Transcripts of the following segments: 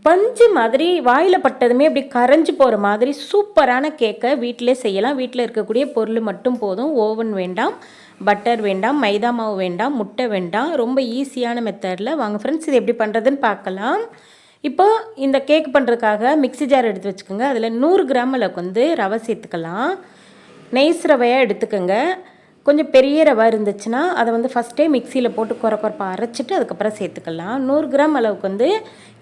பஞ்சு மாதிரி வாயில் பட்டதுமே அப்படி கரைஞ்சி போகிற மாதிரி சூப்பரான கேக்கை வீட்டிலே செய்யலாம். வீட்டில் இருக்கக்கூடிய பொருள் மட்டும் போதும். ஓவன் வேண்டாம், பட்டர் வேண்டாம், மைதா மாவு வேண்டாம், முட்டை வேண்டாம். ரொம்ப ஈஸியான மெத்தடில் வாங்க ஃப்ரெண்ட்ஸ் இது எப்படி பண்ணுறதுன்னு பார்க்கலாம். இப்போ இந்த கேக் பண்ணுறதுக்காக மிக்ஸி ஜார் எடுத்து வச்சுக்கோங்க. அதில் 100 கிராம் அளவுக்கு வந்து ரவை சேர்த்துக்கலாம். நெய்ஸ் ரவையாக எடுத்துக்கோங்க. கொஞ்சம் பெரிய ரவை இருந்துச்சுன்னா அதை வந்து ஃபஸ்ட்டே மிக்சியில் போட்டு குறைப்பாக அரைச்சிட்டு அதுக்கப்புறம் சேர்த்துக்கலாம். 100 கிராம் அளவுக்கு வந்து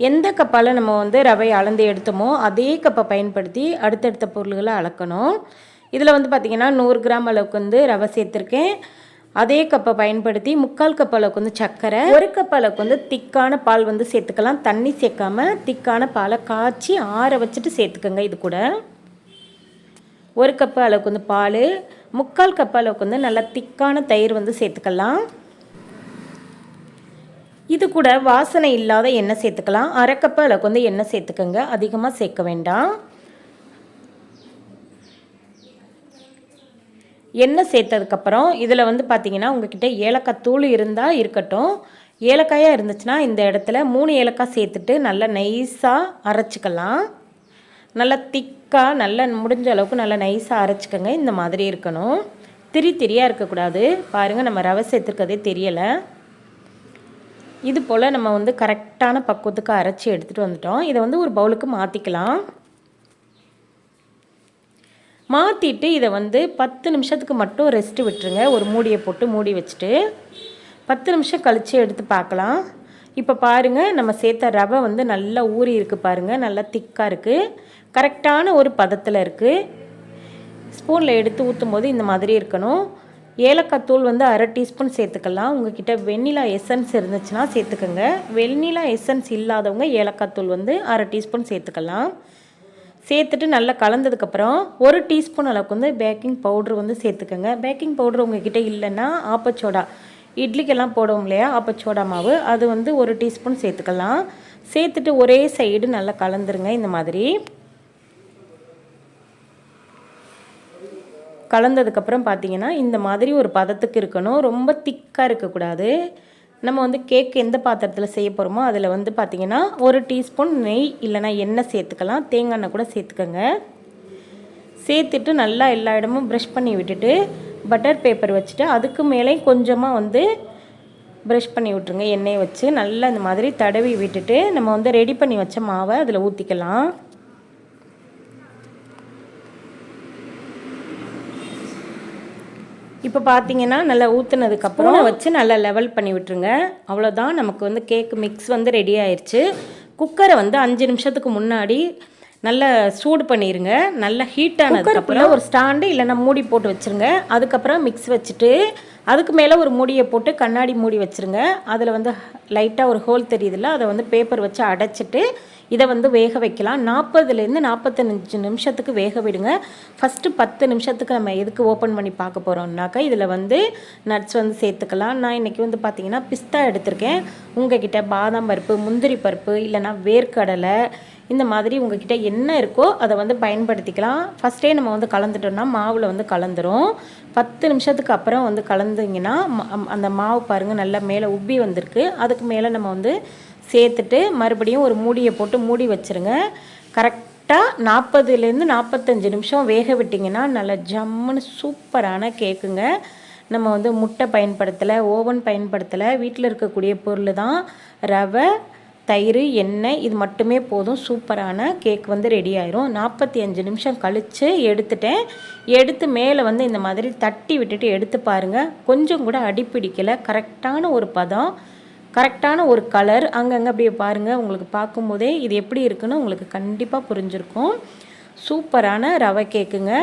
எந்த கப்பால் நம்ம வந்து ரவை அளந்து எடுத்தோமோ அதே கப்பை பயன்படுத்தி அடுத்தடுத்த பொருள்களை அளக்கணும். இதில் வந்து பார்த்திங்கன்னா 100 கிராம் அளவுக்கு வந்து ரவை சேர்த்துருக்கேன். அதே கப்பை பயன்படுத்தி 3/4 கப் அளவுக்கு வந்து சர்க்கரை, 1 கப் அளவுக்கு வந்து திக்கான பால் வந்து சேர்த்துக்கலாம். தண்ணி சேர்க்காமல் திக்கான பாலை காய்ச்சி ஆற வச்சுட்டு சேர்த்துக்கோங்க. இது கூட 1 கப்பு அளவுக்கு வந்து பால், 3/4 கப் அளவுக்கு வந்து நல்லா திக்கான தயிர் வந்து சேர்த்துக்கலாம். இது கூட வாசனை இல்லாத எண்ணெய் சேர்த்துக்கலாம். 1/2 கப் அளவுக்கு வந்து எண்ணெய் சேர்த்துக்கோங்க. அதிகமாக சேர்க்க வேண்டாம். எண்ணெய் சேர்த்ததுக்கப்புறம் இதில் வந்து பார்த்திங்கன்னா உங்கள்கிட்ட ஏலக்காய் தூள் இருந்தால் இருக்கட்டும். ஏலக்காயாக இருந்துச்சுன்னா இந்த இடத்துல 3 ஏலக்காய் சேர்த்துட்டு நல்லா நைஸாக அரைச்சிக்கலாம். நல்லா திக்காக நல்லா முடிஞ்ச அளவுக்கு நல்லா நைஸாக அரைச்சிக்கோங்க. இந்த மாதிரி இருக்கணும். திரியாக இருக்கக்கூடாது. பாருங்கள், நம்ம ரவை சேர்த்துருக்கதே தெரியலை. இது போல் நம்ம வந்து கரெக்டான பக்குவத்துக்கு அரைச்சி எடுத்துகிட்டு வந்துட்டோம். இதை வந்து ஒரு பவுலுக்கு மாற்றிக்கலாம். மாற்றிட்டு இதை வந்து 10 நிமிஷத்துக்கு மட்டும் ரெஸ்ட்டு விட்டுருங்க. ஒரு மூடியை போட்டு மூடி வச்சுட்டு 10 நிமிஷம் கழித்து எடுத்து பார்க்கலாம். இப்போ பாருங்கள், நம்ம சேர்த்த ரவை வந்து நல்லா ஊறி இருக்குது. பாருங்கள், நல்லா திக்காக இருக்குது. கரெக்டான ஒரு பதத்தில் இருக்குது. ஸ்பூனில் எடுத்து ஊற்றும் போது இந்த மாதிரி இருக்கணும். ஏலக்காய் தூள் வந்து 1/2 டீஸ்பூன் சேர்த்துக்கலாம். உங்கள்கிட்ட வெண்ணிலா எசன்ஸ் இருந்துச்சுன்னா சேர்த்துக்கோங்க. வெண்ணிலா எசன்ஸ் இல்லாதவங்க ஏலக்காய் தூள் வந்து 1/2 டீஸ்பூன் சேர்த்துக்கலாம். சேர்த்துட்டு நல்லா கலந்ததுக்கப்புறம் 1 டீஸ்பூன் அளவுக்கு வந்து பேக்கிங் பவுட்ரு வந்து சேர்த்துக்கோங்க. பேக்கிங் பவுட்ரு உங்கள்கிட்ட இல்லைன்னா ஆப்பச்சோடா, இட்லிக்கெல்லாம் போடுவோம் இல்லையா, ஆப்பச்சோடா மாவு, அது வந்து 1 டீஸ்பூன் சேர்த்துக்கலாம். சேர்த்துட்டு ஒரே சைடு நல்லா கலந்துருங்க. இந்த மாதிரி கலந்ததுக்கப்புறம் பார்த்தீங்கன்னா இந்த மாதிரி ஒரு பதத்துக்கு இருக்கணும். ரொம்ப திக்காக இருக்கக்கூடாது. நம்ம வந்து கேக் எந்த பாத்திரத்தில் செய்ய போகிறோமோ அதில் வந்து பார்த்திங்கன்னா 1 டீஸ்பூன் நெய் இல்லைனா எண்ணெய் சேர்த்துக்கலாம். தேங்காய் எண்ணெய் கூட சேர்த்துக்கோங்க. சேர்த்துட்டு நல்லா எல்லா இடமும் ப்ரஷ் பண்ணி விட்டுட்டு பட்டர் பேப்பர் வச்சுட்டு அதுக்கு மேலே கொஞ்சமாக வந்து ப்ரஷ் பண்ணி விட்ருங்க. எண்ணெயை வச்சு நல்லா இந்த மாதிரி தடவி விட்டுட்டு நம்ம வந்து ரெடி பண்ணி வச்ச மாவை அதில் ஊற்றிக்கலாம். இப்போ பார்த்தீங்கன்னா நல்லா ஊற்றுனதுக்கப்புறம் வச்சு நல்லா லெவல் பண்ணி விட்டுருங்க. அவ்வளோதான், நமக்கு வந்து கேக் மிக்ஸ் வந்து ரெடி ஆயிடுச்சு. குக்கரை வந்து 5 நிமிஷத்துக்கு முன்னாடி நல்லா சூடு பண்ணிடுங்க. நல்லா ஹீட் ஆனதுக்கப்புறம் ஒரு ஸ்டாண்டு இல்லைன்னா மூடி போட்டு வச்சுருங்க. அதுக்கப்புறம் மிக்ஸ் வச்சுட்டு அதுக்கு மேலே ஒரு மூடியை போட்டு கண்ணாடி மூடி வச்சுருங்க. அதில் வந்து லைட்டாக ஒரு ஹோல் தெரியுதுல்ல, அதை வந்து பேப்பர் வச்சு அடைச்சிட்டு இதை வந்து வேக வைக்கலாம். 40லேருந்து 45 நிமிஷத்துக்கு வேக விடுங்க. ஃபஸ்ட்டு 10 நிமிஷத்துக்கு நம்ம எதுக்கு ஓப்பன் பண்ணி பார்க்க போகிறோம்னாக்கா இதில் வந்து நட்ஸ் வந்து சேர்த்துக்கலாம். நான் இன்றைக்கி வந்து பார்த்திங்கன்னா பிஸ்தா எடுத்திருக்கேன். உங்கள்கிட்ட பாதாம் பருப்பு, முந்திரி பருப்பு இல்லைனா வேர்க்கடலை இந்த மாதிரி உங்கள்கிட்ட என்ன இருக்கோ அதை வந்து பயன்படுத்திக்கலாம். ஃபஸ்ட்டே நம்ம வந்து கலந்துட்டோம்னா மாவில் வந்து கலந்துரும். 10 நிமிஷத்துக்கு அப்புறம் வந்து கலந்துங்கன்னா அந்த மாவு பாருங்கள் நல்லா மேலே உப்பி வந்திருக்கு. அதுக்கு மேலே நம்ம வந்து சேர்த்துட்டு மறுபடியும் ஒரு மூடியை போட்டு மூடி வச்சுருங்க. கரெக்டாக 40லேருந்து 45 நிமிஷம் வேக விட்டிங்கன்னா நல்லா ஜம்முன்னு சூப்பரான கேக்குங்க. நம்ம வந்து முட்டை பயன்படுத்தலை, ஓவன் பயன்படுத்தலை, வீட்டில் இருக்கக்கூடிய பொருள் தான். ரவை, தயிர், எண்ணெய் இது மட்டுமே போதும். சூப்பரான கேக் வந்து ரெடி ஆயிரும். 45 நிமிஷம் கழித்து எடுத்துட்டேன். எடுத்து மேலே வந்து இந்த மாதிரி தட்டி விட்டுட்டு எடுத்து பாருங்கள். கொஞ்சம் கூட அடிப்பிடிக்கலை. கரெக்டான ஒரு பதம், கரெக்டான ஒரு கலர். அங்கங்கே அப்படியே பாருங்கள். உங்களுக்கு பார்க்கும்போதே இது எப்படி இருக்குன்னு உங்களுக்கு கண்டிப்பாக புரிஞ்சிருக்கும். சூப்பரான ரவை கேக்குங்க.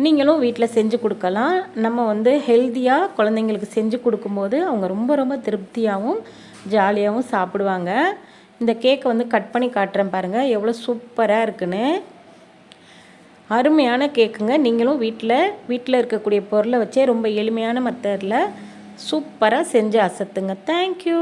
நீங்களும் வீட்டில் செஞ்சு கொடுக்கலாம். நம்ம வந்து ஹெல்த்தியாக குழந்தைங்களுக்கு செஞ்சு கொடுக்கும்போது அவங்க ரொம்ப ரொம்ப திருப்தியாகவும் ஜாலியாகவும் சாப்பிடுவாங்க. இந்த கேக்கை வந்து கட் பண்ணி காட்டுறேன் பாருங்கள், எவ்வளோ சூப்பராக இருக்குன்னு. அருமையான கேக்குங்க. நீங்களும் வீட்டில் இருக்கக்கூடிய பொருளை வச்சே ரொம்ப எளிமையான மெத்தடில் சூப்பராக செஞ்சு அசத்துங்க. தேங்க்யூ.